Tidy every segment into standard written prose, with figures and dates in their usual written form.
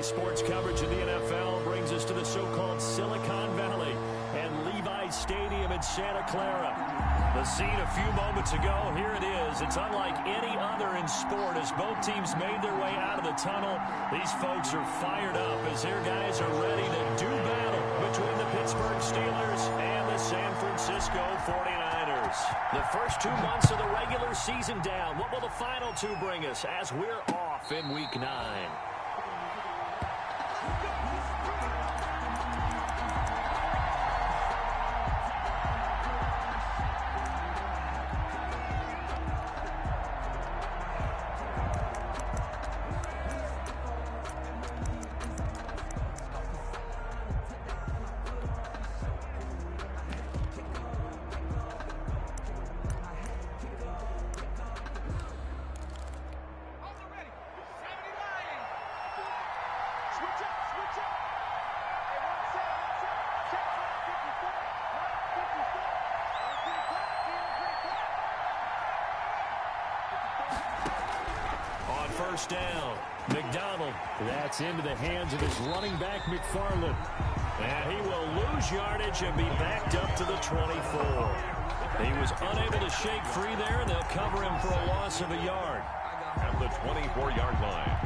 sports coverage of the NFL brings us to the so-called Silicon Valley and Levi's Stadium in Santa Clara. The scene a few moments ago, here it is. It's unlike any other in sport as both teams made their way out of the tunnel. These folks are fired up as their guys are ready to do battle between the Pittsburgh Steelers and the San Francisco 49ers. The first 2 months of the regular season down. What will the final two bring us as we're off in Week 9? First down. McDonald. That's into the hands of his running back, McFarland. And he will lose yardage and be backed up to the 24. He was unable to shake free there, and they'll cover him for a loss of a yard. At the 24-yard line.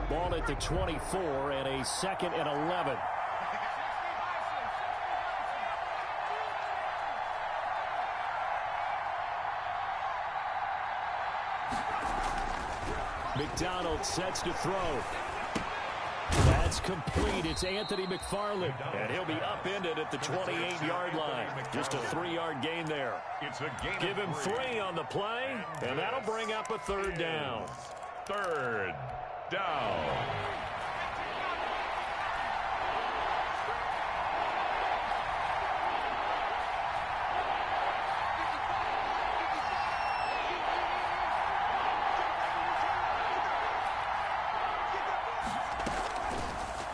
Ball at the 24 and a 2nd and 11. McDonald sets to throw. That's complete. It's Anthony McFarland. And he'll be upended at the 28-yard line. Just a 3-yard gain there. Give him 3 on the play, and that'll bring up a 3rd down. 3rd down.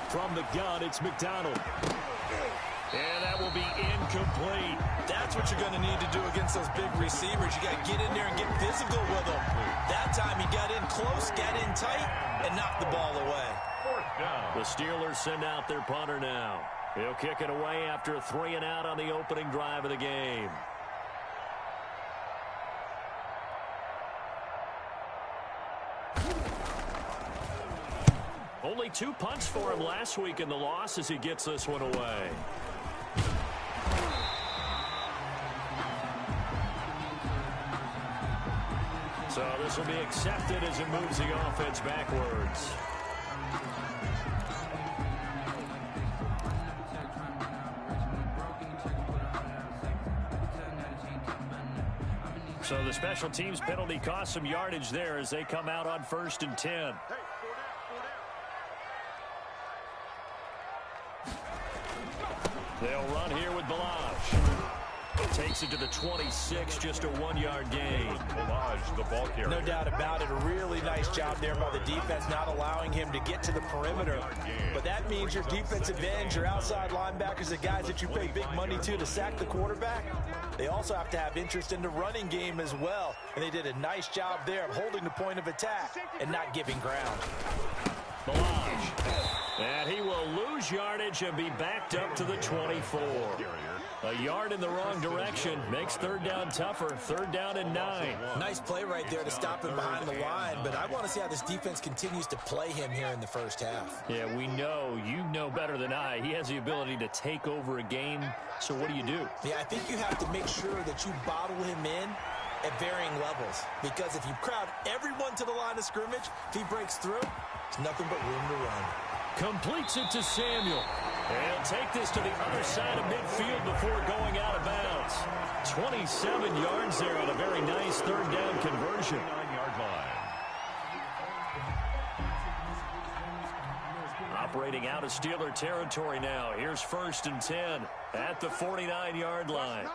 From the gun, it's McDonald. And that will be incomplete. That's what you're going to need to do against those big receivers. You got to get in there and get physical with them. That time he got in close, got in tight, and knocked the ball away. 4th down. The Steelers send out their punter now. He'll kick it away after a 3-and-out on the opening drive of the game. Only 2 punts for him last week in the loss as he gets this one away. So this will be accepted as it moves the offense backwards. So the special teams penalty cost some yardage there as they come out on 1st and 10. They'll run here with Balaj. Takes it to the 26, just a 1-yard gain. Balaj, the ball carrier. No doubt about it. A really nice job there by the defense, not allowing him to get to the perimeter. But that means your defensive ends, your outside linebackers, the guys that you pay big money to sack the quarterback, they also have to have interest in the running game as well. And they did a nice job there of holding the point of attack and not giving ground. Balaj. And he will lose yardage and be backed up to the 24. A yard in the wrong direction makes 3rd down tougher. 3rd down and 9. Nice play right there to stop him behind the line, but I want to see how this defense continues to play him here in the first half. Yeah, we know. You know better than I. He has the ability to take over a game. So what do you do? Yeah, I think you have to make sure that you bottle him in at varying levels, because if you crowd everyone to the line of scrimmage, if he breaks through, there's nothing but room to run. Completes it to Samuel. And he'll take this to the other side of midfield before going out of bounds. 27 yards there on a very nice 3rd down conversion. 9-yard line. Operating out of Steeler territory now. Here's 1st and 10 at the 49-yard line.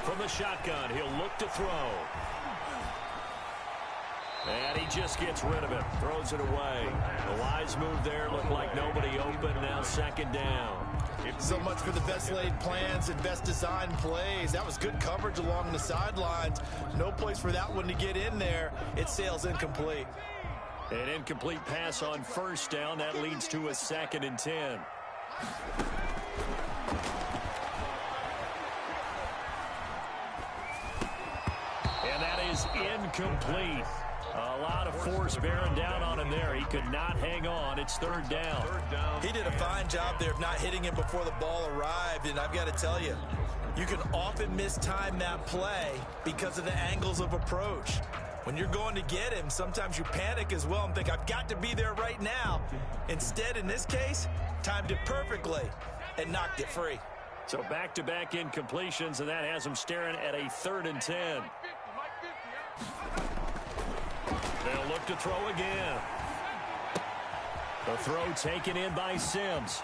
From the shotgun, he'll look to throw. And he just gets rid of it, throws it away. The wise move there, looked like nobody open, now second down. So much for the best laid plans and best designed plays. That was good coverage along the sidelines. No place for that one to get in there. It sails incomplete. An incomplete pass on first down. That leads to a 2nd and 10. And that is incomplete. A lot of force bearing down on him there. He could not hang on. It's 3rd down. He did a fine job there of not hitting him before the ball arrived. And I've got to tell you, you can often mistime that play because of the angles of approach. When you're going to get him, sometimes you panic as well and think, I've got to be there right now. Instead, in this case, timed it perfectly and knocked it free. So back-to-back incompletions, and that has him staring at a 3rd and 10. They'll look to throw again. The throw taken in by Sims.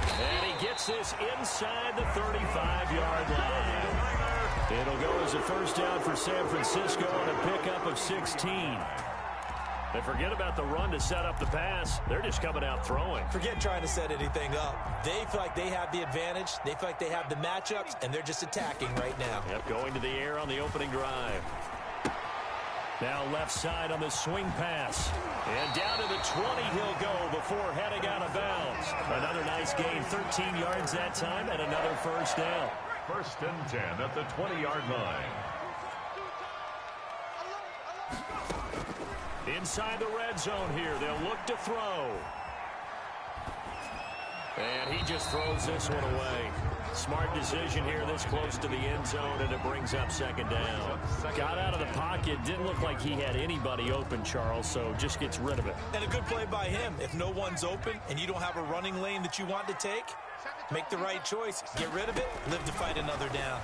And he gets this inside the 35-yard line. It'll go as a first down for San Francisco on a pickup of 16. They forget about the run to set up the pass. They're just coming out throwing. Forget trying to set anything up. They feel like they have the advantage. They feel like they have the matchups, and they're just attacking right now. Yep, going to the air on the opening drive. Now left side on the swing pass. And down to the 20 he'll go before heading out of bounds. Another nice gain, 13 yards that time, and another first down. 1st and 10 at the 20-yard line. Inside the red zone here, they'll look to throw. And he just throws this one away. Smart decision here this close to the end zone, and it brings up 2nd down. Got out of the pocket, didn't look like he had anybody open, Charles, so just gets rid of it. And a good play by him. If no one's open and you don't have a running lane that you want to take, make the right choice. Get rid of it, live to fight another down.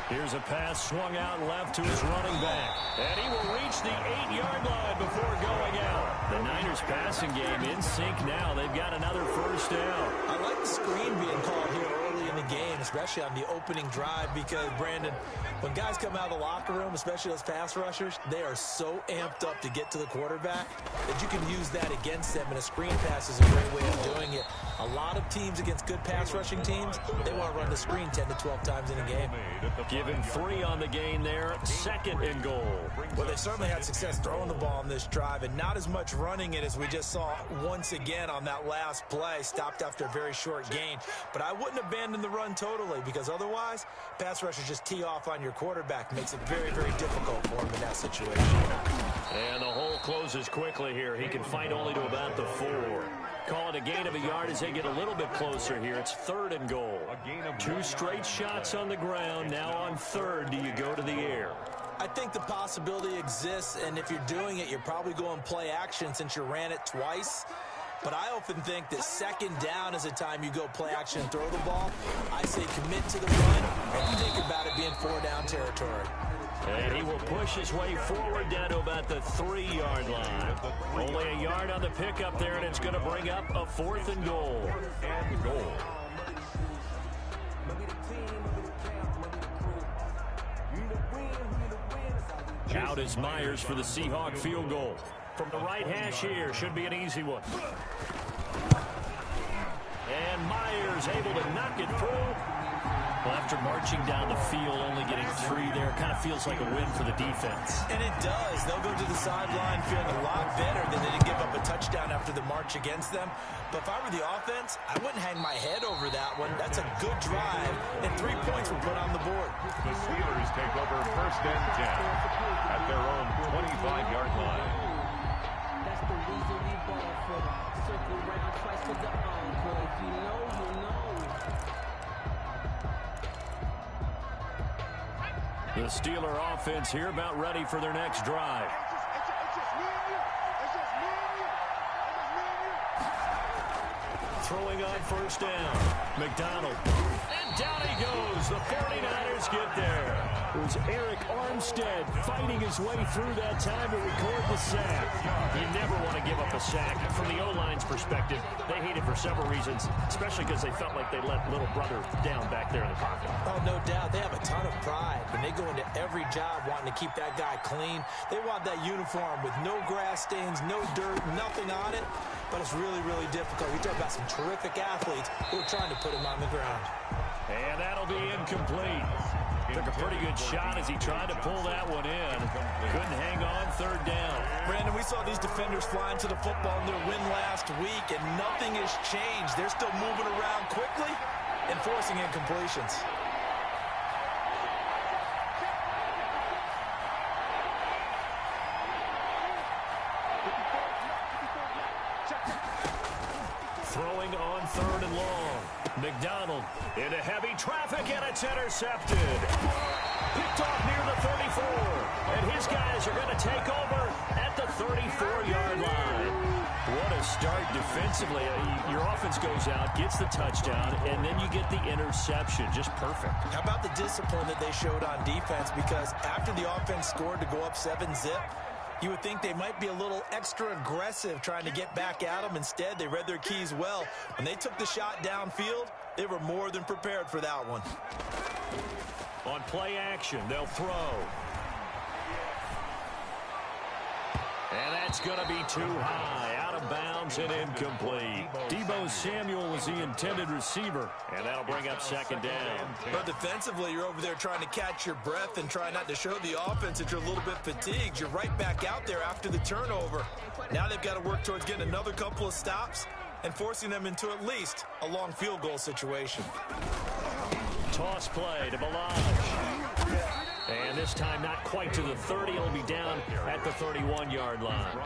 Here's a pass swung out left to his running back. And he will reach the 8-yard line before going out. The Niners passing game in sync now. They've got another first down. I like the screen being called here early in the game, especially on the opening drive, because, Brandon, when guys come out of the locker room, especially those pass rushers, they are so amped up to get to the quarterback that you can use that against them, and a screen pass is a great way of doing it. A lot of teams against good pass rushing teams, they want to run the screen 10 to 12 times in a game. Given 3 on the gain there, 2nd and goal. Well, they certainly had success throwing the ball on this drive, and not as much running it as we just saw once again on that last play. Stopped after a very short gain. But I wouldn't abandon the run totally, because otherwise, pass rushers just tee off on your quarterback. Makes it very, very difficult for him in that situation. And the hole closes quickly here. He can fight only to about the 4. Call it a gain of a yard as they get a little bit closer here. It's 3rd and goal. 2 straight shots on the ground. Now on 3rd, do you go to the air? I think the possibility exists, and if you're doing it, you're probably going play action since you ran it twice. But I often think that 2nd down is a time you go play action and throw the ball. I say commit to the run and think about it being 4-down territory. And he will push his way forward down to about the 3-yard line. Only a yard on the pickup there, and it's going to bring up a 4th and goal. And goal. Out is Myers for the Seahawk field goal. From the right hash here, should be an easy one. And Myers able to knock it through. Well, after marching down the field, only getting 3 there, kind of feels like a win for the defense. And it does. They'll go to the sideline feeling a lot better than they didn't give up a touchdown after the march against them. But if I were the offense, I wouldn't hang my head over that one. That's a good drive, and 3 points were put on the board. The Steelers take over 1st and 10 at their own 25-yard line. That's the reason we ball for the circle round twice for the encore. If you know, you know. The Steeler offense here about ready for their next drive. Throwing on 1st down. McDonald. And down he goes. The 49ers get there. It was Eric Armstead fighting his way through that time to record a sack. You never want to give up a sack. From the O-line's perspective, they hate it for several reasons, especially because they felt like they let little brother down back there in the pocket. Oh, no doubt. They have a ton of pride. When they go into every job wanting to keep that guy clean, they want that uniform with no grass stains, no dirt, nothing on it. But it's really, really difficult. We talk about some terrific athletes who are trying to put him on the ground. And that'll be incomplete. Took a pretty good shot as he tried to pull that one in. Couldn't hang on third down. Brandon, we saw these defenders flying to the football in their win last week, and nothing has changed. They're still moving around quickly and forcing incompletions. Throwing on third and long. McDonald into heavy traffic, and it's intercepted. Picked off near the 34. And his guys are going to take over at the 34-yard line. What a start defensively. Your offense goes out, gets the touchdown, and then you get the interception. Just perfect. How about the discipline that they showed on defense? Because after the offense scored to go up 7-zip, you would think they might be a little extra aggressive trying to get back at them. Instead, they read their keys well. When they took the shot downfield, they were more than prepared for that one. On play action, they'll throw. And that's going to be too high. Out of bounds and incomplete. Deebo Samuel was the intended receiver. And that'll bring up second down. But defensively, you're over there trying to catch your breath and try not to show the offense that you're a little bit fatigued. You're right back out there after the turnover. Now they've got to work towards getting another couple of stops and forcing them into at least a long field goal situation. Toss play to Balaj. And this time not quite to the 30. It'll be down at the 31-yard line.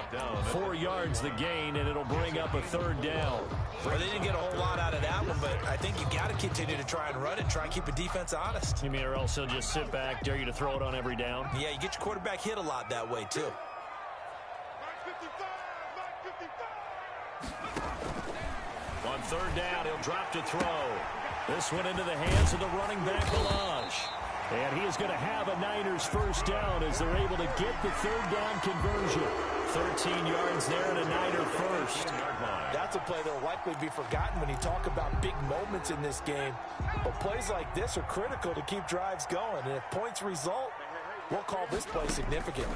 4 yards the gain, and it'll bring up a third down. Well, they didn't get a whole lot out of that one, but I think you got to continue to try and run it, try and keep the defense honest. You mean or else he'll just sit back, dare you to throw it on every down? Yeah, you get your quarterback hit a lot that way, too. On third down, he'll drop to throw. This one into the hands of the running back, Balaj. And he is going to have a Niners first down as they're able to get the third down conversion. 13 yards there and a Niner first. That's a play that will likely be forgotten when you talk about big moments in this game. But plays like this are critical to keep drives going. And if points result, we'll call this play significant.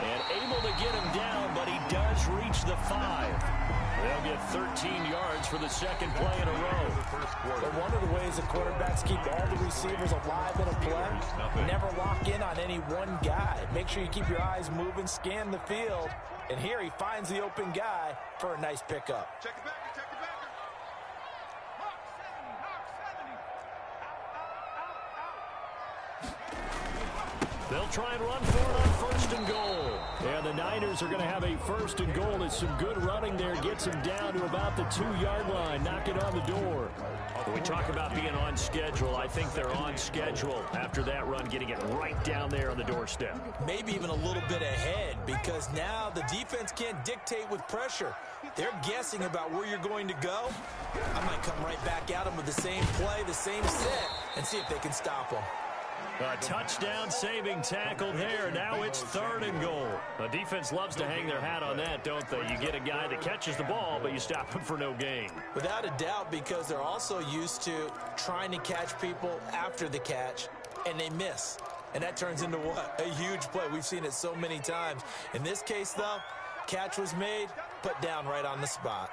And able to get him down, but he does reach the 5. They'll get 13 yards for the second play in a row. But one of the ways the quarterbacks keep all the receivers alive in a play, never lock in on any one guy. Make sure you keep your eyes moving, scan the field, and here he finds the open guy for a nice pickup. Check it back, check it back. They'll try and run for it on first and goal. And the Niners are going to have a first and goal as some good running there gets them down to about the 2-yard line, knocking on the door. When we talk about being on schedule, I think they're on schedule after that run, getting it right down there on the doorstep. Maybe even a little bit ahead, because now the defense can't dictate with pressure. They're guessing about where you're going to go. I might come right back at them with the same play, the same set, and see if they can stop them. A touchdown-saving tackle there. Now it's third and goal. The defense loves to hang their hat on that, don't they? You get a guy that catches the ball, but you stop him for no gain. Without a doubt, because they're also used to trying to catch people after the catch, and they miss. And that turns into what? A huge play. We've seen it so many times. In this case, though, catch was made, put down right on the spot.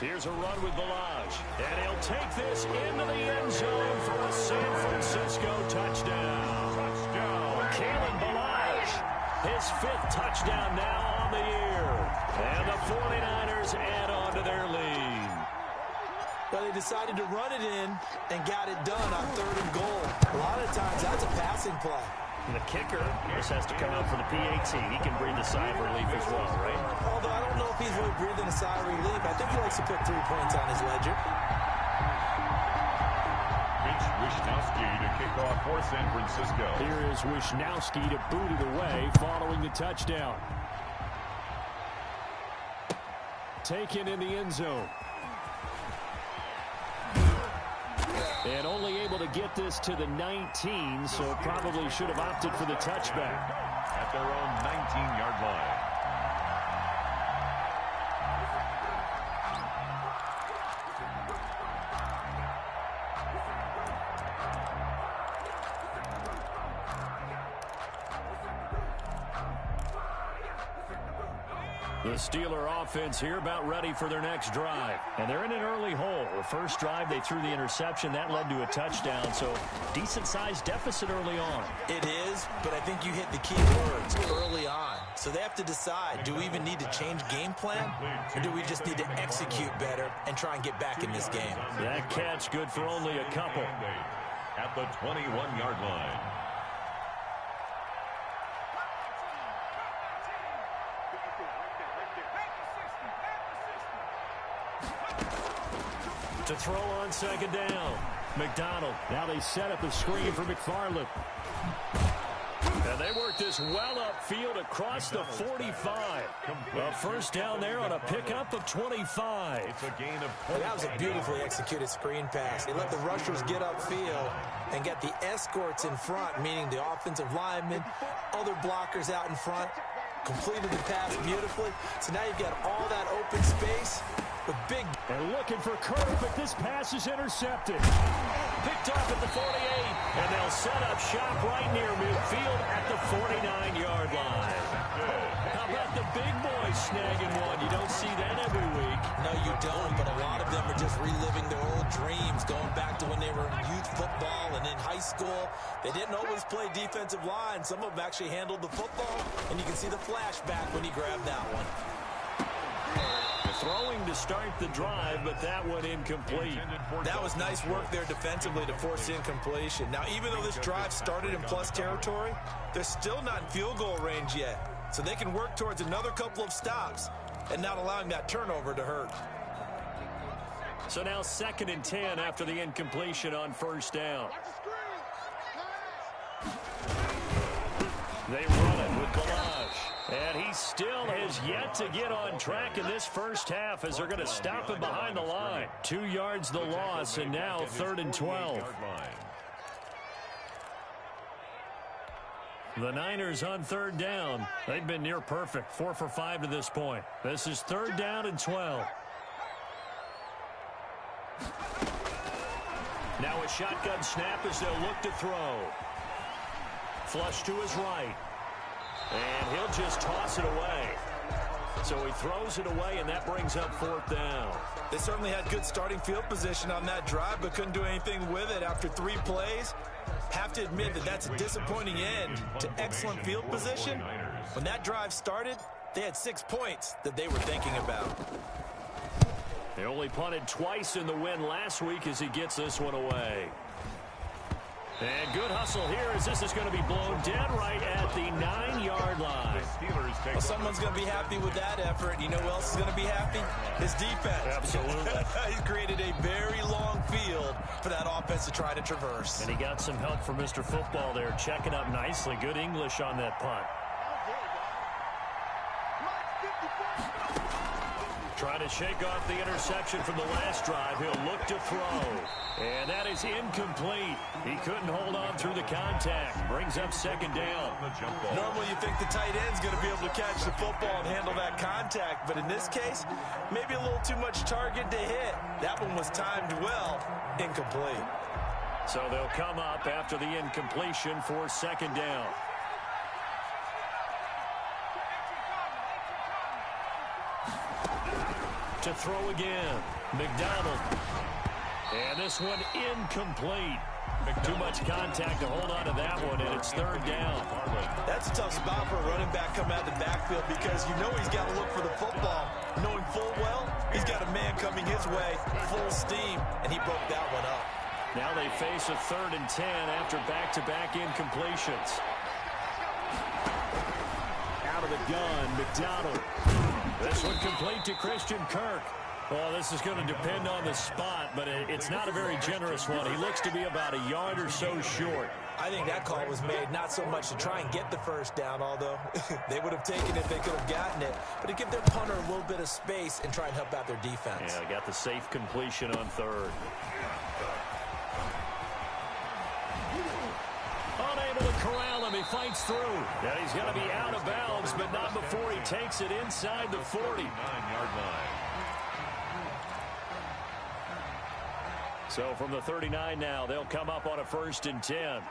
Here's a run with Balaj, and he'll take this into the end zone for a San Francisco touchdown. Kalen Balaj, his 5th touchdown now on the year. And the 49ers add on to their lead. Well, they decided to run it in and got it done on third and goal. A lot of times, that's a passing play. And the kicker just has to come out for the PAT. He can breathe a sigh of relief as well, right? Although I don't know if he's really breathing a sigh of relief. I think he likes to put 3 points on his ledger. It's Wishnowski to kick off for San Francisco. Here is Wishnowski to boot it away following the touchdown. Taken in the end zone. And only able able to get this to the 19, so probably should have opted for the touchback. At their own 19-yard line. The Steeler offense here about ready for their next drive. And they're in an early hole. The first drive, they threw the interception. That led to a touchdown. So decent-sized deficit early on. It is, but I think you hit the key words early on. So they have to decide, do we even need to change game plan? Or do we just need to execute better and try and get back in this game? That catch good for only a couple. At the 21-yard line. To throw on second down. McDonald. Now they set up the screen for McFarland. And they work this well upfield across the 45. A first down there on a pickup of 25. It's a gain of 20. That was a beautifully executed screen pass. They let the rushers get upfield and get the escorts in front, meaning the offensive linemen, other blockers out in front, completed the pass beautifully. So now you've got all that open space with big. And looking for Curry, but this pass is intercepted. Picked up at the 48, and they'll set up shop right near midfield at the 49-yard line. How about the big boys snagging one? You don't see that every week. No, you don't, but a lot of them are just reliving their old dreams, going back to when they were in youth football and in high school. They didn't always play defensive line. Some of them actually handled the football, and you can see the flashback when he grabbed that one. Throwing to start the drive, but that one incomplete. That was nice work there defensively to force incompletion. Now, even though this drive started in plus territory, they're still not in field goal range yet. So they can work towards another couple of stops and not allowing that turnover to hurt. So now 2nd and 10 after the incompletion on first down. They run it with Galage. And he still has yet to get on track in this first half as they're going to stop him behind the line. 2 yards the loss, and now 3rd and 12. The Niners on 3rd down. They've been near perfect, 4 for 5 to this point. This is 3rd down and 12. Now a shotgun snap as they'll look to throw. Flush to his right. And he'll just toss it away. So he throws it away, and that brings up 4th down. They certainly had good starting field position on that drive, but couldn't do anything with it after 3 plays. Have to admit that that's a disappointing end to excellent field position. When that drive started, they had 6 points that they were thinking about. They only punted twice in the win last week as he gets this one away. And good hustle here as this is going to be blown dead right at the 9-yard line. Well, someone's going to be happy with that effort. You know who else is going to be happy? His defense. Absolutely. He's created a very long field for that offense to try to traverse. And he got some help from Mr. Football there, checking up nicely. Good English on that punt. Trying to shake off the interception from the last drive. He'll look to throw. And that is incomplete. He couldn't hold on through the contact. Brings up 2nd down. Normally you think the tight end's going to be able to catch the football and handle that contact. But in this case, maybe a little too much target to hit. That one was timed well. Incomplete. So they'll come up after the incompletion for 2nd down. To throw again. McDonald. And this one incomplete. Too much contact to hold on to that one, and it's 3rd down. That's a tough spot for a running back coming out of the backfield because you know he's got to look for the football. Knowing full well, he's got a man coming his way, full steam, and he broke that one up. Now they face a 3rd and 10 after back-to-back incompletions. Out of the gun, McDonald. This one complete to Christian Kirk. Well, this is going to depend on the spot, but it's not a very generous one. He looks to be about a yard or so short. I think that call was made not so much to try and get the first down, although they would have taken it if they could have gotten it, but to give their punter a little bit of space and try and help out their defense. Yeah, got the safe completion on 3rd. him. He fights through. And he's going to be out of bounds, but not before he takes it inside the 40. 9-yard line. So from the 39 now, they'll come up on a 1st and 10.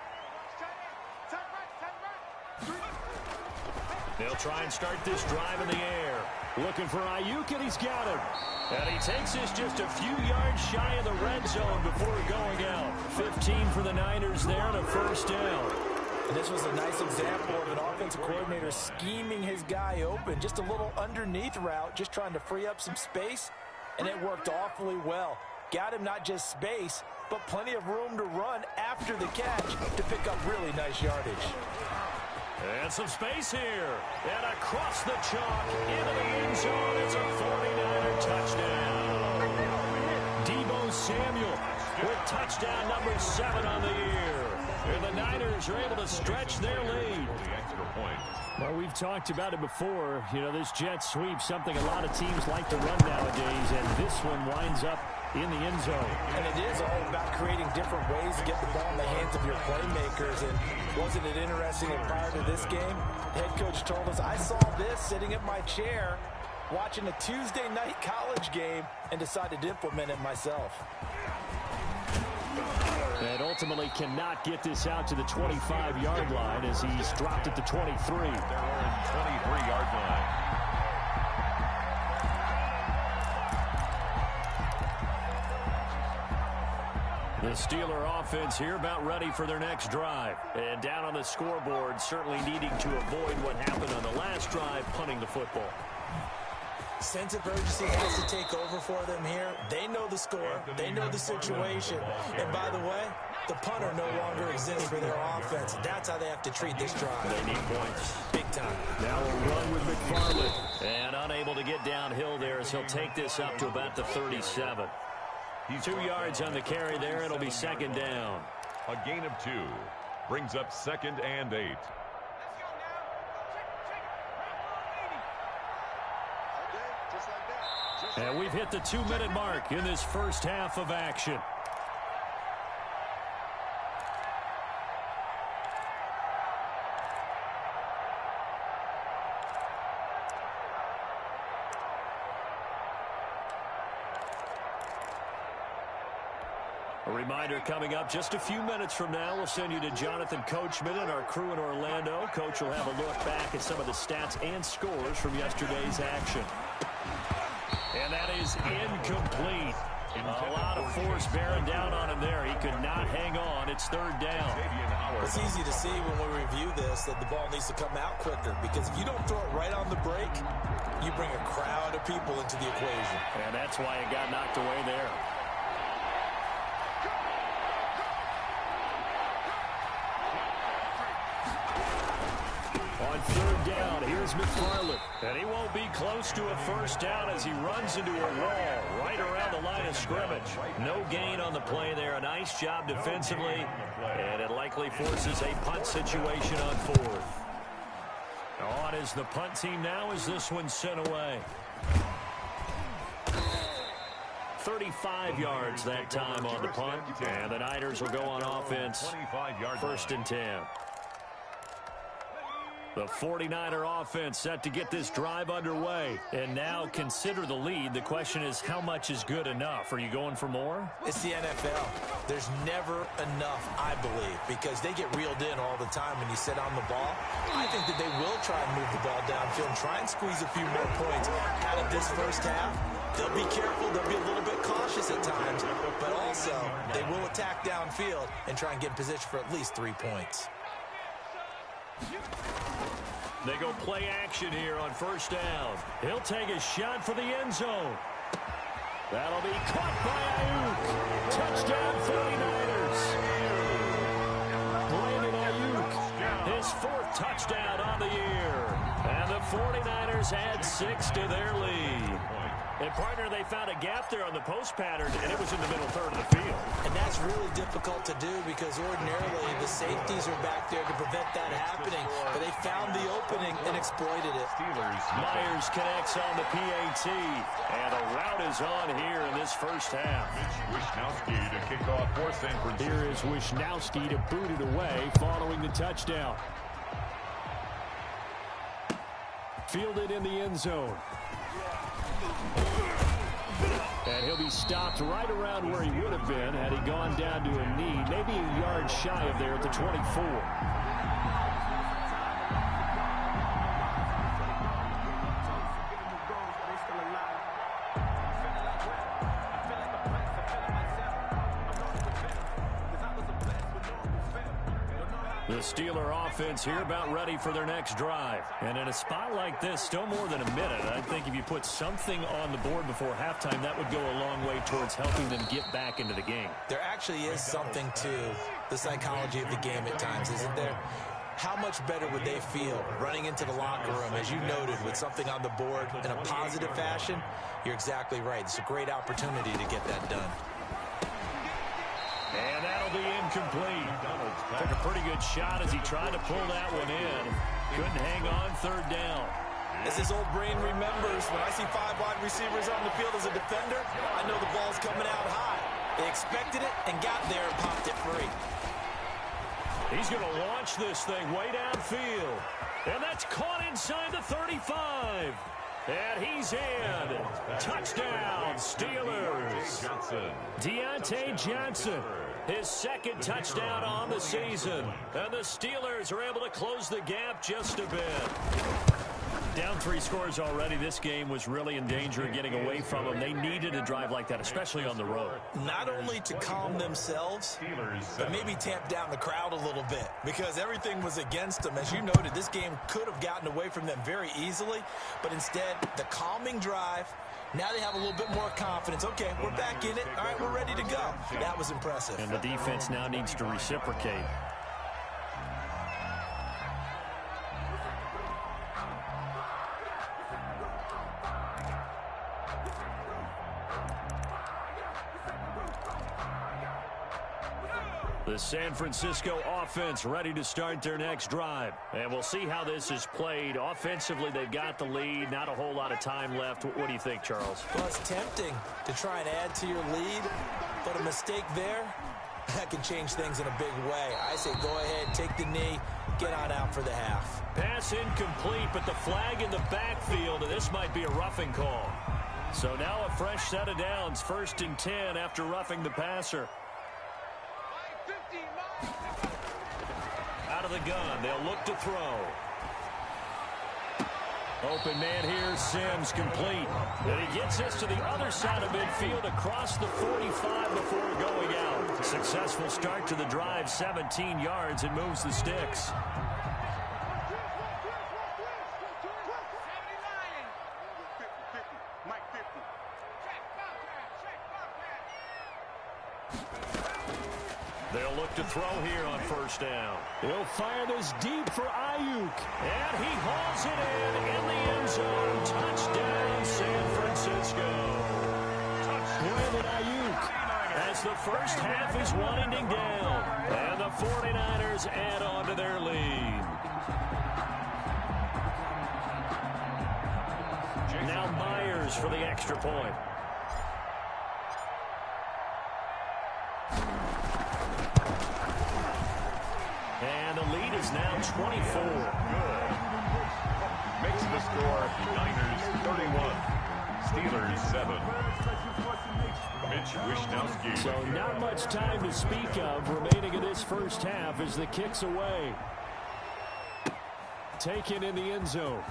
They'll try and start this drive in the air. Looking for Ayuk, and he's got him. And he takes this just a few yards shy of the red zone before going out. 15 for the Niners there and a 1st down. And this was a nice example of an offensive coordinator scheming his guy open. Just a little underneath route, just trying to free up some space. And it worked awfully well. Got him not just space, but plenty of room to run after the catch to pick up really nice yardage. And some space here. And across the chalk into the end zone. It's a 49er touchdown. Deebo Samuel with touchdown number 7 on the year. And the Niners are able to stretch their lead. Well, we've talked about it before. You know, this jet sweep, something a lot of teams like to run nowadays. And this one winds up in the end zone. And it is all about creating different ways to get the ball in the hands of your playmakers. And wasn't it interesting that prior to this game, the head coach told us, I saw this sitting at my chair watching a Tuesday night college game and decided to implement it myself. And ultimately cannot get this out to the 25-yard line as he's dropped at the 23. They're on 23-yard line. The Steeler offense here about ready for their next drive. And down on the scoreboard, certainly needing to avoid what happened on the last drive, punting the football. Sense of urgency has to take over for them here. They know the score. They know the situation. And by the way, the punter no longer exists for their offense. That's how they have to treat this drive. They need points. Big time. Now we'll run with McFarland. And unable to get downhill there as he'll take this up to about the 37. 2 yards on the carry there. It'll be 2nd down. A gain of 2. Brings up 2nd and 8. And we've hit the 2-minute mark in this first half of action. A reminder coming up just a few minutes from now, we'll send you to Jonathan Coachman and our crew in Orlando. Coach will have a look back at some of the stats and scores from yesterday's action. And that is incomplete. A lot of force bearing down on him there. He could not hang on. It's 3rd down. It's easy to see when we review this that the ball needs to come out quicker, because if you don't throw it right on the break, you bring a crowd of people into the equation. And that's why it got knocked away there. On 3rd down, here's McFarland. And he won't be close to a 1st down as he runs into a wall right around the line of scrimmage. No gain on the play there. A nice job defensively. And it likely forces a punt situation on 4th. On is the punt team now as this one's sent away. 35 yards that time on the punt. And the Niners will go on offense. 1st and 10. The 49er offense set to get this drive underway. And now consider the lead. The question is, how much is good enough? Are you going for more? It's the NFL. There's never enough, I believe, because they get reeled in all the time when you sit on the ball. I think that they will try and move the ball downfield and try and squeeze a few more points out of this first half. They'll be careful. They'll be a little bit cautious at times. But also, they will attack downfield and try and get in position for at least 3 points. They go play action here on 1st down. He'll take a shot for the end zone. That'll be caught by Ayuk. Touchdown 49ers. Brandon Ayuk, his 4th touchdown on the year. And the 49ers add 6 to their lead. And, partner, they found a gap there on the post pattern, and it was in the middle 3rd of the field. And that's really difficult to do because ordinarily the safeties are back there to prevent that happening. But they found the opening and exploited it. Myers connects on the PAT, and the route is on here in this first half. Wishnowski to kick off for San Francisco. Here is Wishnowski to boot it away following the touchdown. Fielded in the end zone. And he'll be stopped right around where he would have been had he gone down to a knee, maybe a yard shy of there at the 24. The Steeler offense here about ready for their next drive. And in a spot like this, still more than a minute. I think if you put something on the board before halftime, that would go a long way towards helping them get back into the game. There actually is something to the psychology of the game at times, isn't there? How much better would they feel running into the locker room, as you noted, with something on the board in a positive fashion? You're exactly right. It's a great opportunity to get that done. And that'll be incomplete. Took a pretty good shot as he tried to pull that one in. Couldn't hang on third down. As his old brain remembers, when I see 5 wide receivers on the field as a defender, I know the ball's coming out high. They expected it and got there and popped it free. He's going to launch this thing way downfield. And that's caught inside the 35. And he's in. Touchdown, Steelers. Deontay Johnson, his second touchdown on the season. And the Steelers are able to close the gap just a bit. Down 3 scores already. This game was really in danger of getting away from them. They needed a drive like that, especially on the road. Not only to calm themselves, but maybe tamp down the crowd a little bit, because everything was against them. As you noted, this game could have gotten away from them very easily, but instead, the calming drive, now they have a little bit more confidence. Okay, we're back in it. All right, we're ready to go. That was impressive. And the defense now needs to reciprocate. The San Francisco offense ready to start their next drive. And we'll see how this is played. Offensively, they've got the lead. Not a whole lot of time left. What do you think, Charles? Well, it's tempting to try and add to your lead, but a mistake there, that can change things in a big way. I say go ahead, take the knee, get on out for the half. Pass incomplete, but the flag in the backfield, and this might be a roughing call. So now a fresh set of downs, 1st and 10 after roughing the passer. Out of the gun, they'll look to throw. Open man here, Sims, complete. And he gets this to the other side of midfield across the 45 before going out. Successful start to the drive, 17 yards, and moves the sticks. They'll look to throw here on 1st down. He'll fire this deep for Ayuk. And he hauls it in the end zone. Touchdown, San Francisco. Brandon Ayuk. As the first half is winding down. And the 49ers add on to their lead. Now Myers for the extra point. And the lead is now 24. Good. Makes the score Niners 31, Steelers 7. Mitch Wishnowsky. So not much time to speak of remaining in this first half as the kick's away. Taken in the end zone.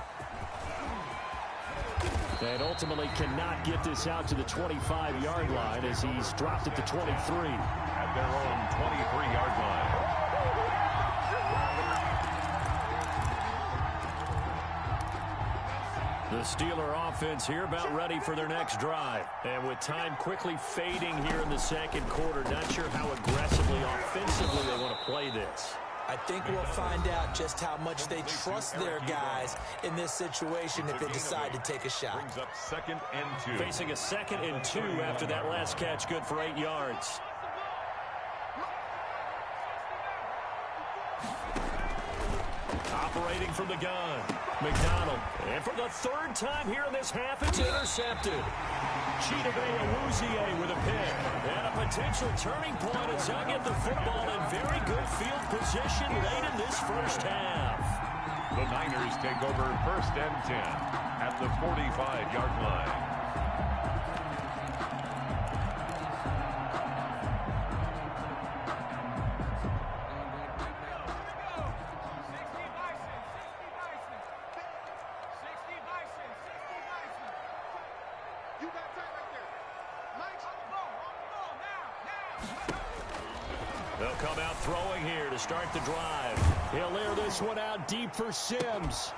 And ultimately cannot get this out to the 25-yard line as he's dropped at the 23. At their own 23-yard line. The Steeler offense here about ready for their next drive. And with time quickly fading here in the second quarter, not sure how aggressively, offensively they want to play this. I think we'll find out just how much they trust their guys in this situation if they decide to take a shot. Brings up 2nd and 2. Facing a 2nd and 2 after that last catch, good for 8 yards. Operating from the gun, McDonald. And for the third time here in this half, it's intercepted. Chidobe with a pick. And a potential turning point as they'll get the football in very good field position late in this first half. The Niners take over 1st and 10 at the 45-yard line. They'll come out throwing here to start the drive. He'll air this one out deep for Sims.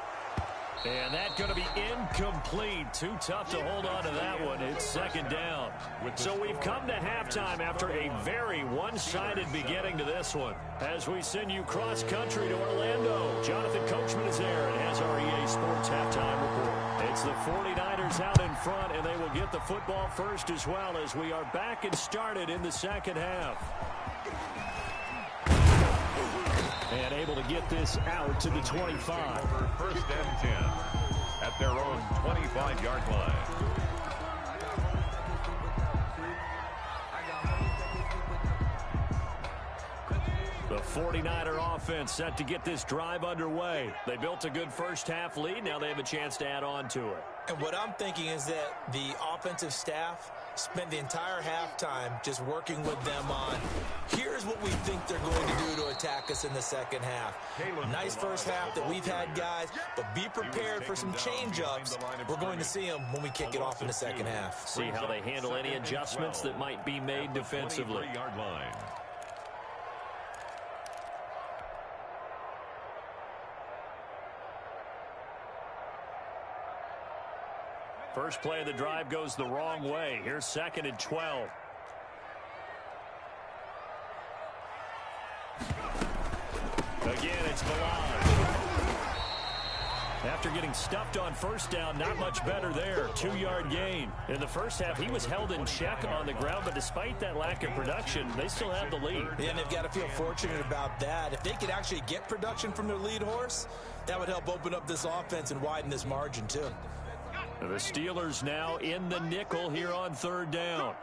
And that's going to be incomplete. Too tough to hold on to that one. It's second down. So we've come to halftime after a very one-sided beginning to this one. As we send you cross-country to Orlando, Jonathan Coachman is there and has our EA Sports halftime report. It's the 49ers out in front, and they will get the football first as well as we are back and started in the second half. And able to get this out to the 25. Over 1st and 10 at their own 25-yard line. The 49er offense set to get this drive underway. They built a good first-half lead. Now they have a chance to add on to it. And what I'm thinking is that the offensive staff spent the entire halftime just working with them on, here's what we think they're going to do to attack us in the second half. Nice first half that we've had, guys, but be prepared for some change-ups. We're going to see them when we kick it off in the second half. See how they handle any adjustments that might be made defensively. First play of the drive goes the wrong way. Here's 2nd and 12. Again, it's Milan. After getting stuffed on first down, not much better there. 2-yard gain. In the first half, he was held in check on the ground, but despite that lack of production, they still have the lead. Yeah, and they've got to feel fortunate about that. If they could actually get production from their lead horse, that would help open up this offense and widen this margin, too. The Steelers now in the nickel here on 3rd down.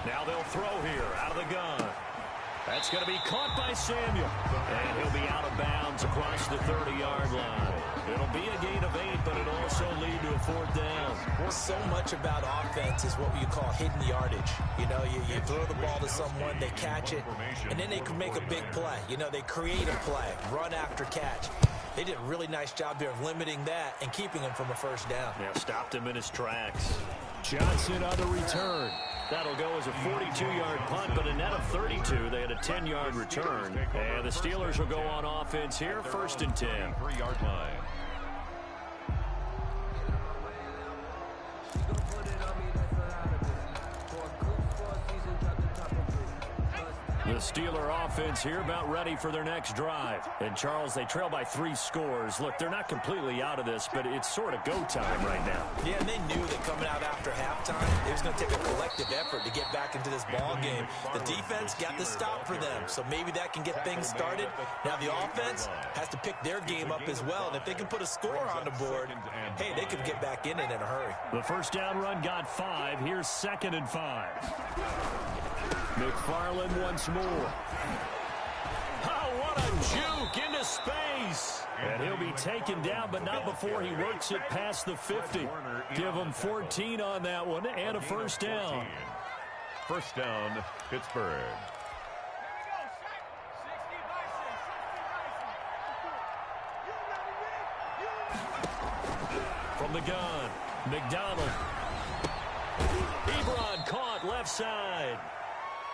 Now they'll throw here out of the gun. That's going to be caught by Samuel. And he'll be out of bounds across the 30-yard line. It'll be a gain of 8, but it'll also lead to a 4th down. So much about offense is what you call hidden yardage. You know, you throw the ball to someone, they catch it, and then they can make a big play. You know, they create a play, run after catch. They did a really nice job there of limiting that and keeping him from a first down. Yeah, stopped him in his tracks. Johnson on the return. That'll go as a 42-yard punt, but a net of 32. They had a 10-yard return. And the Steelers will go on offense here, 1st and 10. 3-yard line. The Steeler offense here about ready for their next drive. And, Charles, they trail by 3 scores. Look, they're not completely out of this, but it's sort of go time right now. Yeah, and they knew that coming out after halftime, it was going to take a collective effort to get back into this ball game. The defense got the stop for them, so maybe that can get things started. Now the offense has to pick their game up as well, and if they can put a score on the board, hey, they could get back in it in a hurry. The first down run got 5. Here's 2nd and 5. McFarland once more. Oh, what a juke into space. And he'll be taken down, but not before he works it past the 50. Give him 14 on that one and a first down. First down, Pittsburgh. From the gun, McDonald. Ebron caught left side.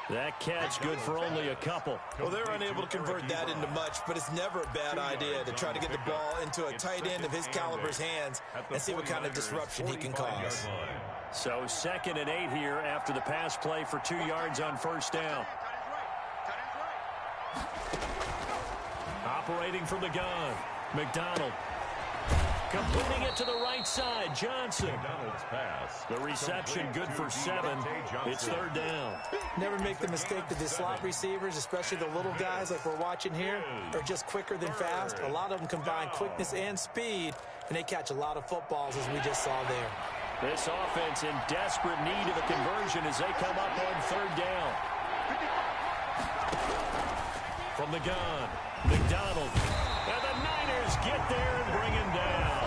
That catch good for only a couple. Well, they're unable to convert that into much, but it's never a bad idea to try to get the ball into a tight end of his caliber's hands and see what kind of disruption he can cause. So 2nd and 8 here after the pass play for 2 yards on first down. Operating from the gun, McDonald. Completing it to the right side, Johnson. McDonald's pass. The reception good for 7. It's 3rd down. Never make the mistake that the slot receivers, especially the little guys like we're watching here, are just quicker than fast. A lot of them combine quickness and speed, and they catch a lot of footballs, as we just saw there. This offense in desperate need of a conversion as they come up on 3rd down. From the gun, McDonald. And the Niners get there and bring him down.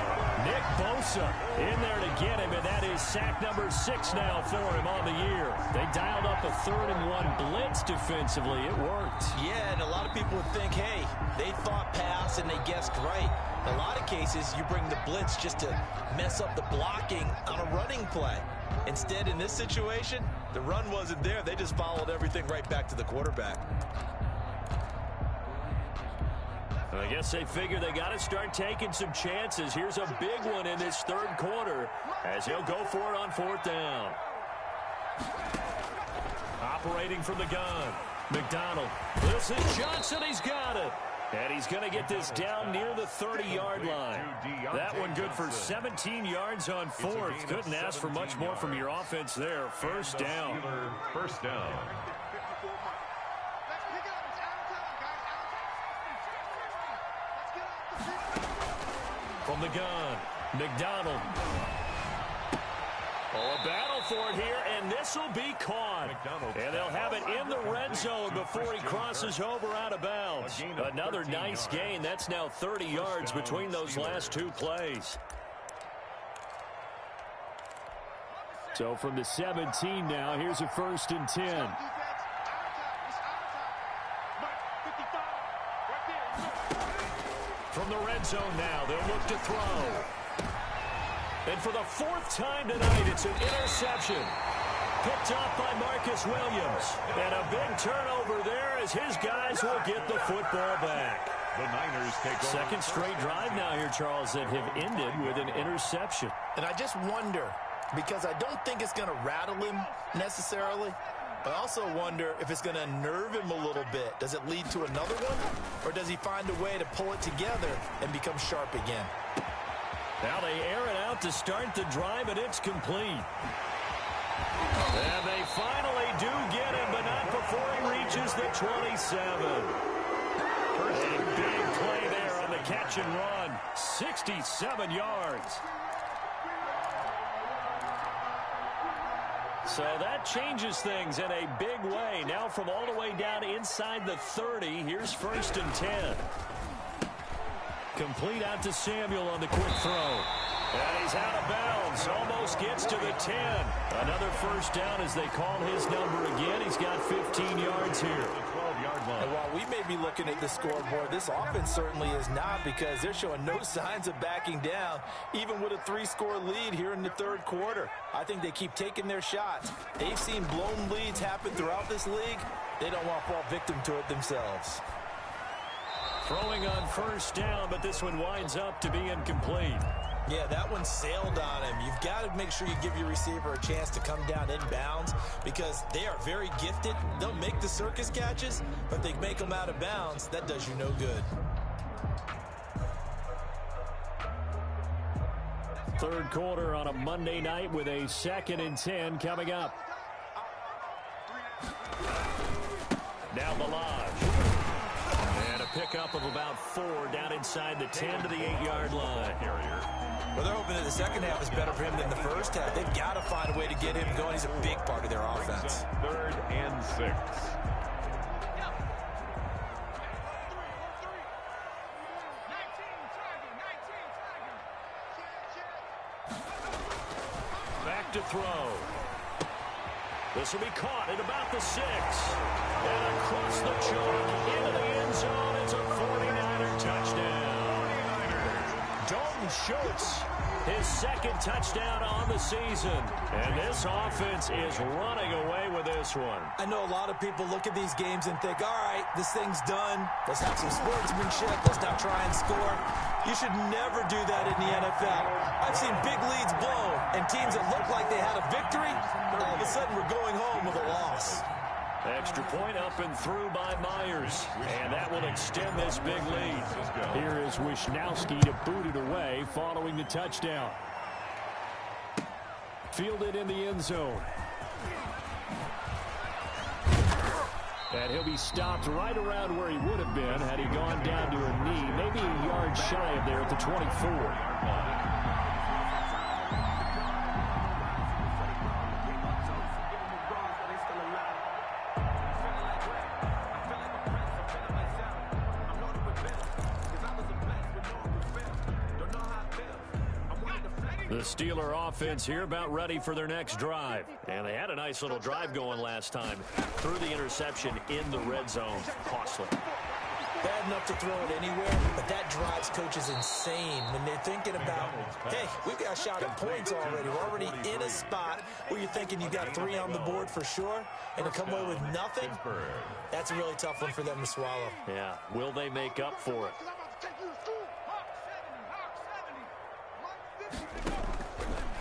Nick Bosa in there to get him, and that is sack number 6 now for him on the year. They dialed up a 3rd-and-1 blitz defensively. It worked. Yeah, and a lot of people would think, hey, they thought pass and they guessed right. In a lot of cases, you bring the blitz just to mess up the blocking on a running play. Instead, in this situation, the run wasn't there. They just followed everything right back to the quarterback. I guess they figure they got to start taking some chances. Here's a big one in this 3rd quarter as he'll go for it on 4th down. Operating from the gun, McDonald. This is Johnson. He's got it. And he's going to get this down near the 30-yard line. That one good for 17 yards on 4th. Couldn't ask for much more from your offense there. 1st down. 1st down. From the gun, McDonald. Oh, a battle for it here, and this will be caught. And they'll have it in the red zone before he crosses over out of bounds. Another nice gain. That's now 30 yards between those last 2 plays. So from the 17 now, here's a 1st and 10. From the red zone now, they'll look to throw. And for the 4th time tonight, it's an interception. Picked off by Marcus Williams. And a big turnover there as his guys will get the football back. The Niners take over. 2nd straight drive now here, Charles, that have ended with an interception. And I just wonder, because I don't think it's going to rattle him necessarily, but I also wonder if it's going to nerve him a little bit. Does it lead to another one? Or does he find a way to pull it together and become sharp again? Now they air it out to start the drive, and it's complete. And they finally do get him, but not before he reaches the 27. A big play there on the catch and run. 67 yards. So that changes things in a big way. Now from all the way down inside the 30, here's 1st and 10. Complete out to Samuel on the quick throw. And he's out of bounds. Almost gets to the 10. Another 1st down as they call his number again. He's got 15 yards here. And while we may be looking at the scoreboard, this offense certainly is not, because they're showing no signs of backing down, even with a 3-score lead here in the 3rd quarter. I think they keep taking their shots. They've seen blown leads happen throughout this league. They don't want to fall victim to it themselves. Throwing on 1st down, but this one winds up to be incomplete. Yeah, that one sailed on him. You've got to make sure you give your receiver a chance to come down inbounds, because they are very gifted. They'll make the circus catches, but if they make them out of bounds, that does you no good. 3rd quarter on a Monday night with a 2nd and 10 coming up. Now Balaj. And a pickup of about 4 down inside the 10 to the 8-yard line. Well, they're hoping that the second half is better for him than the first half. They've got to find a way to get him going. He's a big part of their offense. 3rd and 6. Back to throw. This will be caught at about the 6. And across the chalk into the end zone. It's a 49er touchdown. Dalton Schultz, his 2nd touchdown on the season. And this offense is running away with this one. I know a lot of people look at these games and think, all right, this thing's done. Let's have some sportsmanship. Let's not try and score. You should never do that in the NFL. I've seen big leads blown, and teams that look like they had a victory, all of a sudden we're going home with a loss. And Extra point up and through by Myers. And that will extend this big lead. Here is Wisnowski to boot it away following the touchdown. Fielded in the end zone. And he'll be stopped right around where he would have been had he gone down to a knee, maybe a yard shy of there at the 24. The Steeler offense here about ready for their next drive. And they had a nice little drive going last time. Threw the interception in the red zone. Costly. Bad enough to throw it anywhere, but that drives coaches insane when they're thinking about, hey, we've got a shot at points already. We're already in a spot where you're thinking you got 3 on the board for sure, and to come away with nothing, that's a really tough one for them to swallow. Yeah, will they make up for it?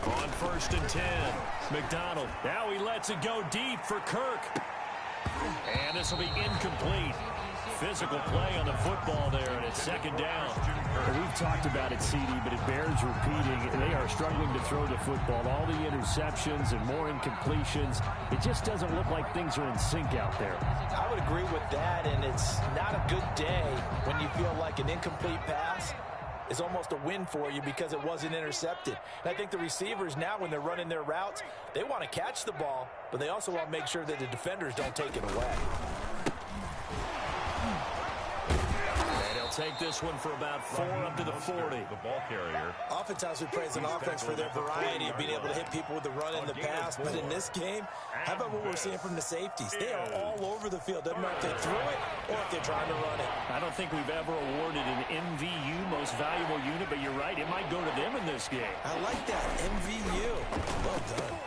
On 1st and 10, McDonald. Now he lets it go deep for Kirk. And this will be incomplete. Physical play on the football there, and it's 2nd down. Well, we've talked about it, CD, but it bears repeating. They are struggling to throw the football. All the interceptions and more incompletions. It just doesn't look like things are in sync out there. I would agree with that, and it's not a good day when you feel like an incomplete pass is almost a win for you because it wasn't intercepted. And I think the receivers now, when they're running their routes, they want to catch the ball, but they also want to make sure that the defenders don't take it away. And he'll take this one for about 4 up to the 40. The ball carrier. Oftentimes we praise an offense for their variety of being able to hit people with the run and the pass, but in this game, how about what we're seeing from the safeties? They are all over the field. Doesn't matter if they threw it or if they're trying to run it. I don't think we've ever awarded an MVU, most valuable unit, but you're right, it might go to them in this game. I like that, MVU. Well done.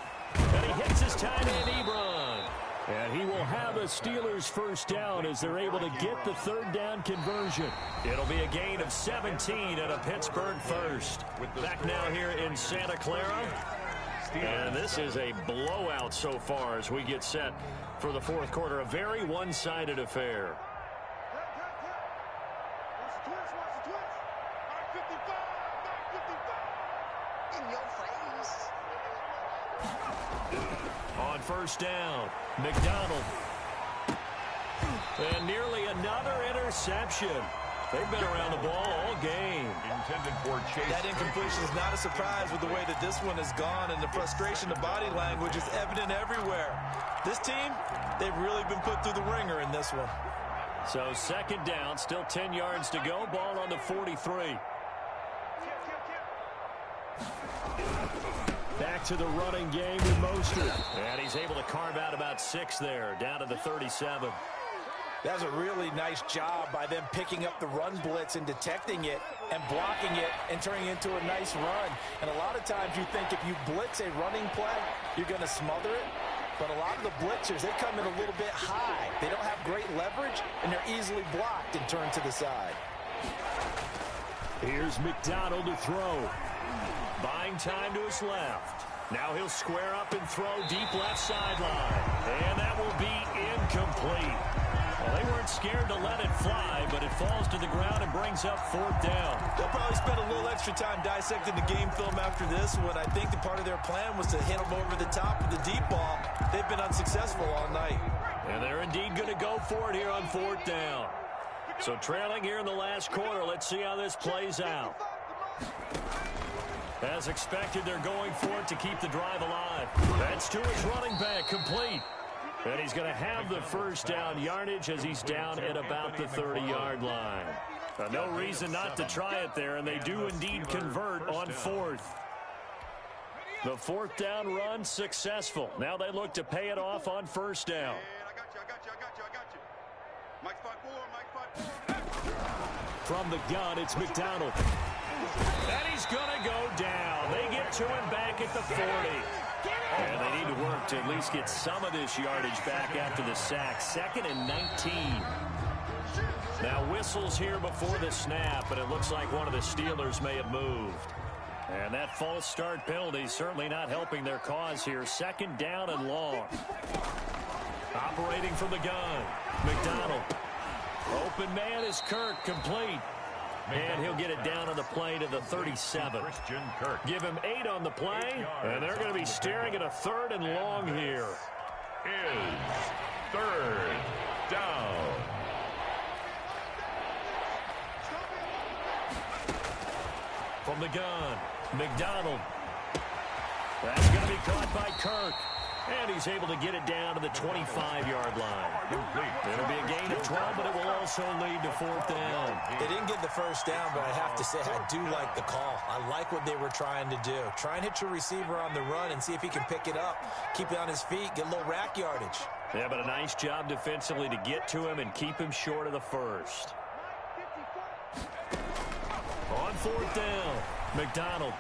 And he hits his tight end, Ebron. And he will have the Steelers' 1st down as they're able to get the 3rd down conversion. It'll be a gain of 17 and a Pittsburgh 1st. Back now here in Santa Clara. And this is a blowout so far as we get set for the 4th quarter. A very one-sided affair. On 1st down, McDonald. And nearly another interception. They've been around the ball all game. Intended for Chase. That incompletion is not a surprise with the way that this one has gone, and the frustration, the body language is evident everywhere. This team, they've really been put through the ringer in this one. So 2nd down, still 10 yards to go. Ball on the 43. Back to the running game with Mostert. And he's able to carve out about 6 there, down to the 37. That was a really nice job by them picking up the run blitz and detecting it and blocking it and turning it into a nice run. And a lot of times you think if you blitz a running play, you're going to smother it. But a lot of the blitzers, they come in a little bit high. They don't have great leverage, and they're easily blocked and turned to the side. Here's McDonald to throw. Buying time to his left. Now he'll square up and throw deep left sideline. And that will be incomplete. Well, they weren't scared to let it fly, but it falls to the ground and brings up 4th down. They'll probably spend a little extra time dissecting the game film after this one. I think the part of their plan was to hit them over the top with the deep ball. They've been unsuccessful all night. And they're indeed going to go for it here on 4th down. So trailing here in the last quarter, let's see how this plays out. As expected, they're going for it to keep the drive alive. That's to his running back, complete. And he's going to have the 1st down yardage as he's down at about the 30-yard line. No reason not to try it there, and they do indeed convert on 4th. The 4th down run successful. Now they look to pay it off on 1st down. From the gun, it's McDonald. And he's going to go down. They get to him back at the 40. And they need to work to at least get some of this yardage back after the sack. 2nd and 19. Now whistles here before the snap, and it looks like one of the Steelers may have moved. And that false start penalty certainly not helping their cause here. 2nd down and long. operating from the gun. McDonald. Open man is Kirk, complete. And he'll get it down on the play to the 37. Christian Kirk. Give him 8 on the play, and they're going to be staring at a 3rd and long here. Is 3rd down. From the gun, McDonald. That's going to be caught by Kirk. And he's able to get it down to the 25-yard line. It'll be a gain of 12, but it will also lead to 4th down. They didn't get the first down, but I have to say I do like the call. I like what they were trying to do. Try and hit your receiver on the run and see if he can pick it up. Keep it on his feet, get a little rack yardage. Yeah, but a nice job defensively to get to him and keep him short of the first. On 4th down, McDonald.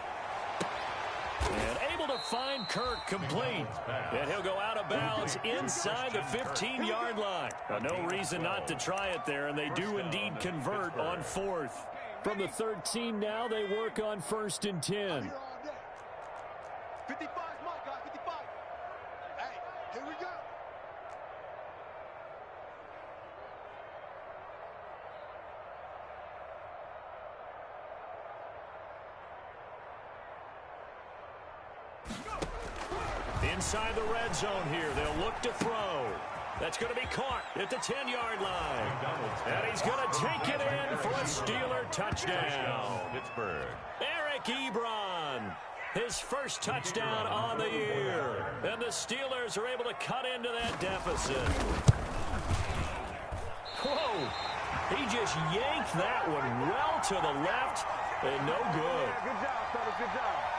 And able to find Kirk, complete. And he'll go out of bounds inside the 15-yard line. No reason not to try it there, and they do indeed convert on 4th. From the 13 now, they work on 1st and 10. 55, my guy, 55. Hey, here we go. Inside the red zone here, they'll look to throw. That's going to be caught at the 10-yard line. And he's going to take it in for a Steeler touchdown. Pittsburgh. Eric Ebron, his first touchdown on the year. And the Steelers are able to cut into that deficit. Whoa, he just yanked that one well to the left, and no good. Good job, fellas, good job.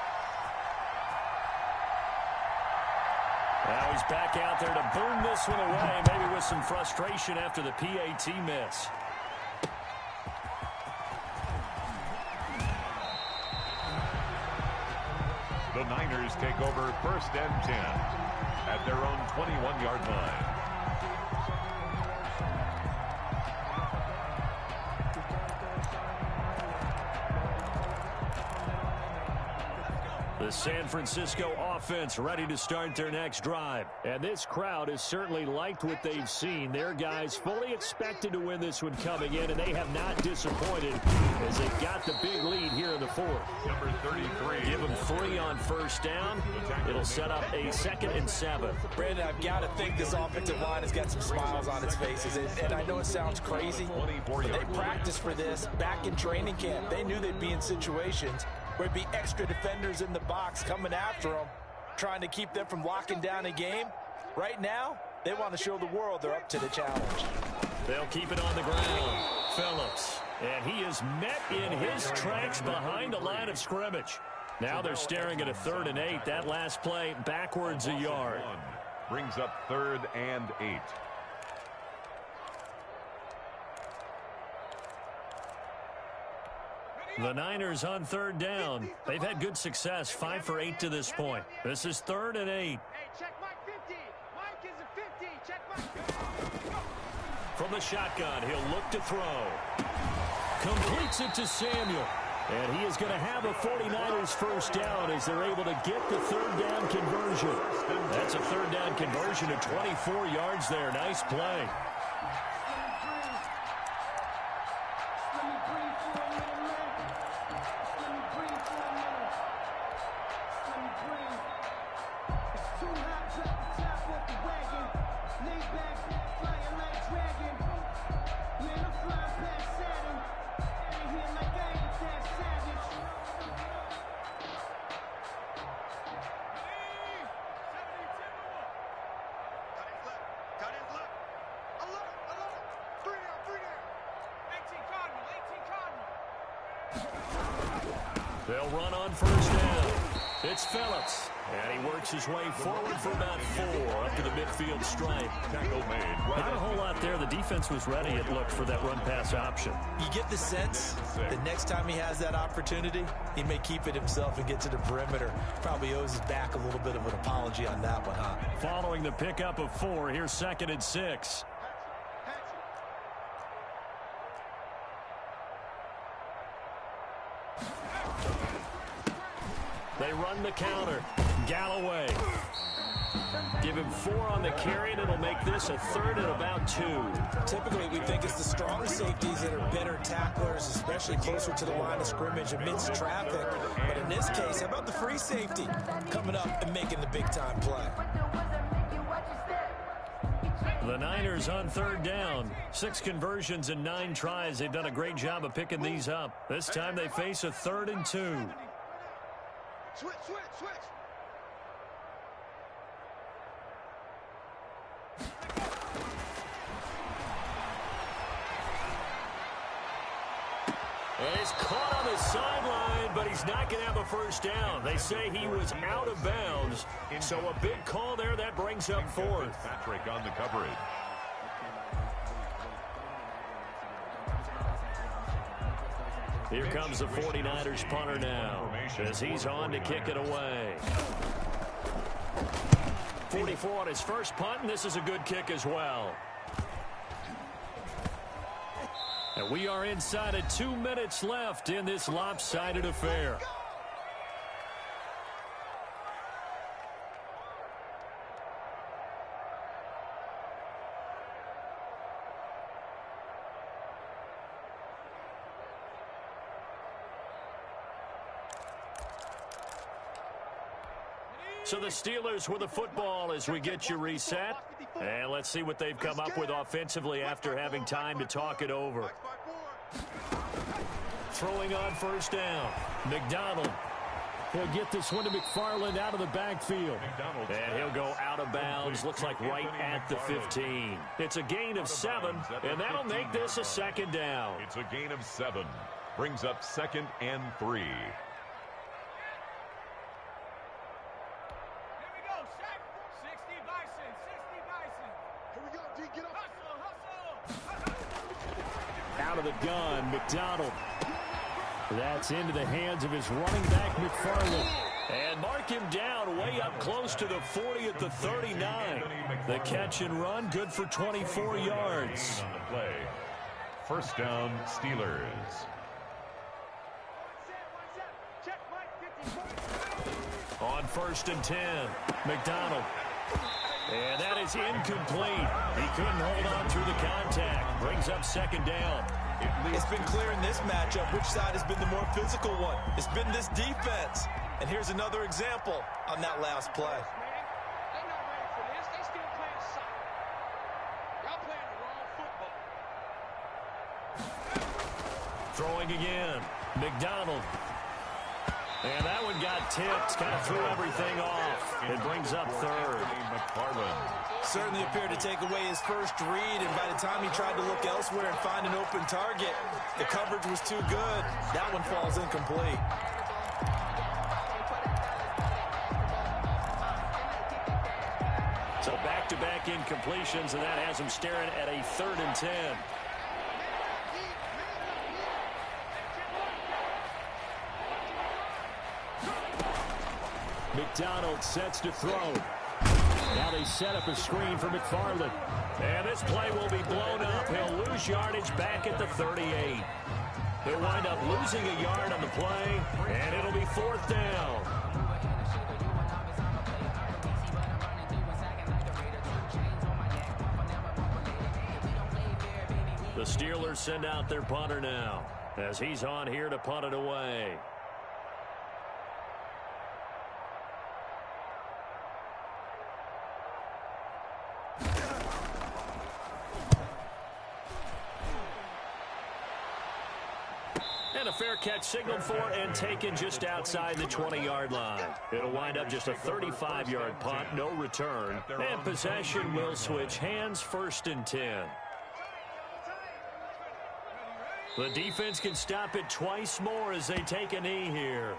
Now he's back out there to boom this one away, maybe with some frustration after the PAT miss. The Niners take over 1st and 10 at their own 21-yard line. The San Francisco offense ready to start their next drive. And this crowd has certainly liked what they've seen. Their guys fully expected to win this one coming in, and they have not disappointed as they got the big lead here in the 4th. Number 33. Give them 3 on 1st down. It'll set up a 2nd and 7. Brandon, I've got to think this offensive line has got some smiles on its faces. And I know it sounds crazy, but they practiced for this back in training camp. They knew they'd be in situations where it'd be extra defenders in the box coming after them, trying to keep them from locking down a game. Right now, they want to show the world they're up to the challenge. They'll keep it on the ground. Phillips. And he is met in his tracks behind the line of scrimmage. Now they're staring at a 3rd and 8. That last play backwards a yard. Brings up 3rd and 8. The Niners on 3rd down. They've had good success, 5 for 8 to this point. This is 3rd and 8. Hey, check Mike 50. Mike is a 50. Check Mike. From the shotgun, he'll look to throw. Completes it to Samuel. And he is going to have a 49ers first down as they're able to get the 3rd down conversion. That's a 3rd down conversion of 24 yards there. Nice play. They'll run on 1st down. It's Phillips. And he works his way forward for about 4 up to the midfield stripe. Tackle made. Not a whole lot there. The defense was ready, it looked, for that run-pass option. You get the sense the next time he has that opportunity, he may keep it himself and get to the perimeter. Probably owes his back a little bit of an apology on that one, huh? Following the pickup of 4, here's 2nd and 6. They run the counter. Galloway. Give him 4 on the carry, and it'll make this a 3rd and about 2. Typically, we think it's the strong safeties that are better tacklers, especially closer to the line of scrimmage amidst traffic. But in this case, how about the free safety coming up and making the big-time play? The Niners on 3rd down. 6 conversions and 9 tries. They've done a great job of picking these up. This time they face a 3rd and 2. Switch. And he's caught on the sideline, but he's not going to have a first down. They say he was out of bounds, so a big call there. That brings up 4th. Patrick on the coverage. Here comes the 49ers punter now, as he's on to kick it away. 44 on his first punt, and this is a good kick as well. And we are inside of 2 minutes left in this lopsided affair. So the Steelers with the football as we get you reset. And let's see what they've come up with offensively after having time to talk it over. Throwing on first down. McDonald. He'll get this one to McFarland out of the backfield. And he'll go out of bounds. Looks like right at the 15. It's a gain of 7, and that'll make this a 2nd down. It's a gain of 7. Brings up 2nd and 3. Out of the gun, McDonald. That's into the hands of his running back, McFarland. And mark him down way up close to the 40 at the 39. The catch and run, good for 24 yards. On the play. First down, Steelers. On 1st and 10, McDonald. And that is incomplete. He couldn't hold on through the contact. Brings up 2nd down. It's been clear in this matchup which side has been the more physical one. It's been this defense. And here's another example on that last play. They're not ready for this. They still playing soccer. Y'all playing the wrong football. Throwing again. McDonald. And that one got tipped. Kind of threw everything off. It brings up 3rd. Certainly appeared to take away his first read, and by the time he tried to look elsewhere and find an open target, the coverage was too good. That one falls incomplete. So back-to-back incompletions, and that has him staring at a 3rd and 10. McDonald sets to throw. Now they set up a screen for McFarland. And this play will be blown up. He'll lose yardage back at the 38. He'll wind up losing a yard on the play, and it'll be 4th down. The Steelers send out their punter now, as he's on here to punt it away. And a fair catch signaled for and taken just outside the 20-yard line. It'll wind up just a 35-yard punt, no return. And possession will switch hands, 1st and 10. The defense can stop it twice more as they take a knee here.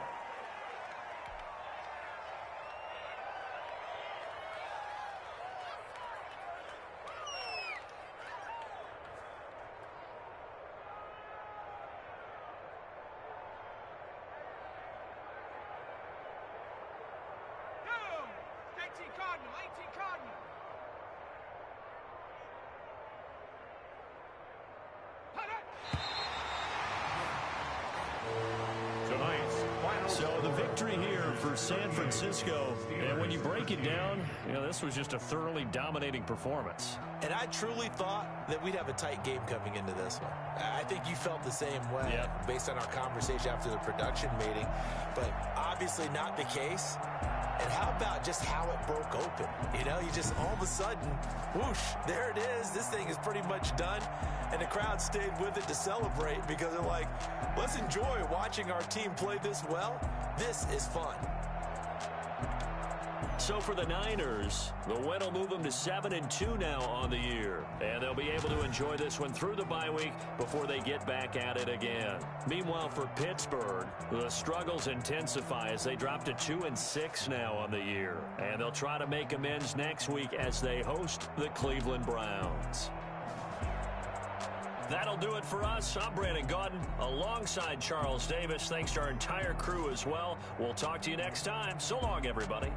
victory here for San Francisco. And when you break it down, this was just a thoroughly dominating performance. And I truly thought that we'd have a tight game coming into this one. I think you felt the same way based on our conversation after the production meeting, but obviously not the case. And how about just how it broke open? You just all of a sudden, whoosh, there it is. This thing is pretty much done. And the crowd stayed with it to celebrate because they're like, let's enjoy watching our team play this well. This is fun. So for the Niners, the win will move them to 7-2 now on the year. And they'll be able to enjoy this one through the bye week before they get back at it again. Meanwhile, for Pittsburgh, the struggles intensify as they drop to 2-6 now on the year. And they'll try to make amends next week as they host the Cleveland Browns. That'll do it for us. I'm Brandon Gaudin alongside Charles Davis. Thanks to our entire crew as well. We'll talk to you next time. So long, everybody.